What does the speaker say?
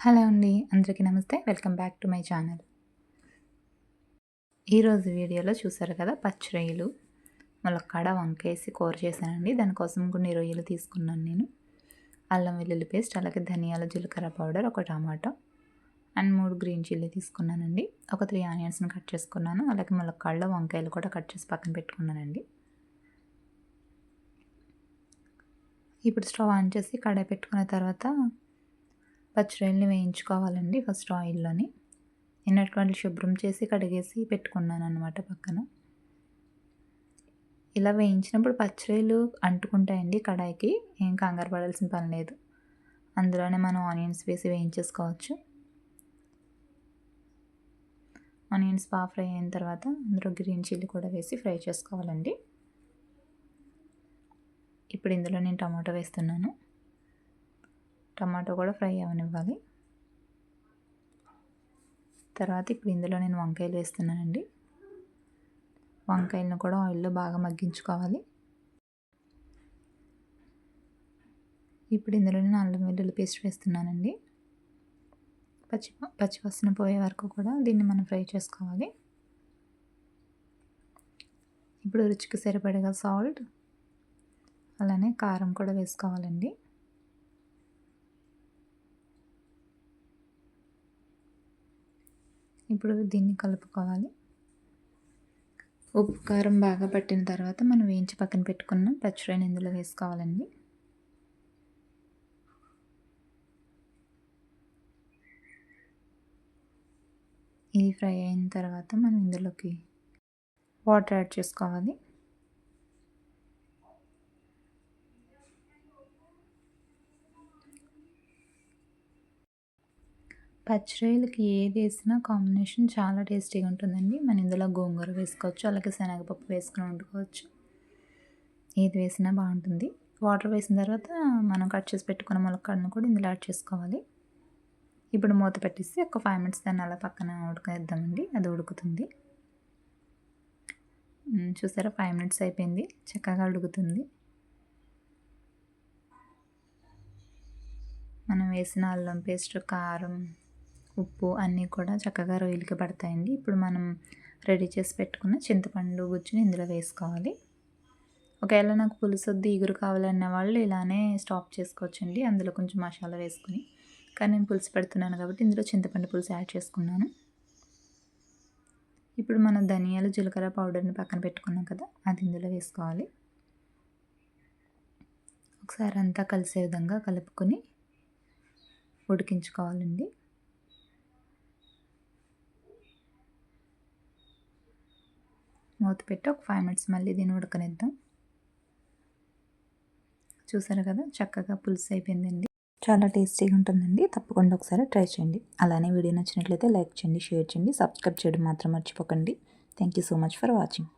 Hello అండి, అందరికీ నమస్తే. Welcome back to my channel. ఈరోజు వీడియోలో చూసారు కదా, పచ్చి రొయ్యలు ములక్కాడ వంకేసి కూర చేశానండి. దానికోసం కొన్ని రొయ్యలు తీసుకున్నాను నేను. అల్లం వెల్లుల్లి పేస్ట్, అలాగే ధనియాల జీలకర్ర పౌడర్, ఒక టమాటో అండ్ 3 గ్రీన్ చిల్లీ తీసుకున్నానండి. ఒక 3 ఆనియన్స్ని కట్ చేసుకున్నాను. అలాగే ములక్కాడలో వంకాయలు కూడా కట్ చేసి పక్కన పెట్టుకున్నానండి. ఇప్పుడు స్టవ్ ఆన్ చేసి కడాయి పెట్టుకున్న తర్వాత పచ్చి రొయ్యల్ని వేయించుకోవాలండి. ఫస్ట్ ఆయిల్లోని నిన్నటి శుభ్రం చేసి కడిగేసి పెట్టుకున్నాను అనమాట పక్కన. ఇలా వేయించినప్పుడు పచ్చి రొయ్యలు అంటుకుంటాయండి కడాయికి. ఏం కంగారు పడాల్సిన పని లేదు. అందులోనే మనం ఆనియన్స్ వేసి వేయించేసుకోవచ్చు. ఆనియన్స్ బాగా ఫ్రై అయిన తర్వాత అందులో గ్రీన్ చిల్లీ కూడా వేసి ఫ్రై చేసుకోవాలండి. ఇప్పుడు ఇందులో నేను టమాటో వేస్తున్నాను. టమాటో కూడా ఫ్రై అవనివ్వాలి. తర్వాత ఇప్పుడు ఇందులో నేను వంకాయలు వేస్తున్నానండి. వంకాయలను కూడా ఆయిల్లో బాగా మగ్గించుకోవాలి. ఇప్పుడు ఇందులో నేను అల్లం వెల్లుల్లి పేస్ట్ వేస్తున్నానండి. పచ్చివాసన పోయే వరకు కూడా దీన్ని మనం ఫ్రై చేసుకోవాలి. ఇప్పుడు రుచికి సరిపడగా సాల్ట్, అలానే కారం కూడా వేసుకోవాలండి. ఇప్పుడు దీన్ని కలుపుకోవాలి. ఉప్పు కారం బాగా పట్టిన తర్వాత మనం వేయించి పక్కన పెట్టుకున్న పచ్చి రొయ్యని ఇందులో వేసుకోవాలండి. ఇది ఫ్రై అయిన తర్వాత మనం ఇందులోకి వాటర్ యాడ్ చేసుకోవాలి. పచ్చి రొయ్యలకి ఏది వేసినా కాంబినేషన్ చాలా టేస్టీగా ఉంటుందండి. మనం ఇందులో గోంగూర వేసుకోవచ్చు, అలాగే శనగపప్పు వేసుకుని వండుకోవచ్చు. ఏది వేసినా బాగుంటుంది. వాటర్ వేసిన తర్వాత మనం కట్ చేసి పెట్టుకున్న ములక్కాడను కూడా ఇందులో యాడ్ చేసుకోవాలి. ఇప్పుడు మూత పెట్టేసి ఒక 5 మినిట్స్ దాన్ని అలా పక్కన ఉడకనిద్దామండి. అది ఉడుకుతుంది. చూసారా, 5 మినిట్స్ అయిపోయింది. చక్కగా ఉడుకుతుంది. మనం వేసిన అల్లం పేస్ట్, కారం, ఉప్పు అన్నీ కూడా చక్కగా రొయ్యలకి పడతాయండి. ఇప్పుడు మనం రెడీ చేసి పెట్టుకున్న చింతపండు గుజ్జుని ఇందులో వేసుకోవాలి. ఒకవేళ నాకు పులుసొద్దు ఇగురు కావాలన్న వాళ్ళు ఇలానే స్టాప్ చేసుకోవచ్చండి, అందులో కొంచెం మసాలా వేసుకుని. కానీ నేను పులుసు పెడుతున్నాను కాబట్టి ఇందులో చింతపండు పులుసు యాడ్ చేసుకున్నాను. ఇప్పుడు మనం ధనియాలు జీలకర్ర పౌడర్ని పక్కన పెట్టుకున్నాం కదా, అది ఇందులో వేసుకోవాలి. ఒకసారి అంతా కలిసే విధంగా కలుపుకొని ఉడికించుకోవాలండి. మూత పెట్టి ఒక 5 మినిట్స్ మళ్ళీ దీన్ని ఉడకనిద్దాం. చూసారు కదా, చక్కగా పులుసు అయిపోయిందండి. చాలా టేస్టీగా ఉంటుందండి. తప్పకుండా ఒకసారి ట్రై చేయండి. అలానే వీడియో నచ్చినట్లయితే లైక్ చేయండి, షేర్ చేయండి, సబ్స్క్రైబ్ చేయడం మాత్రం మర్చిపోకండి. Thank you so much for watching.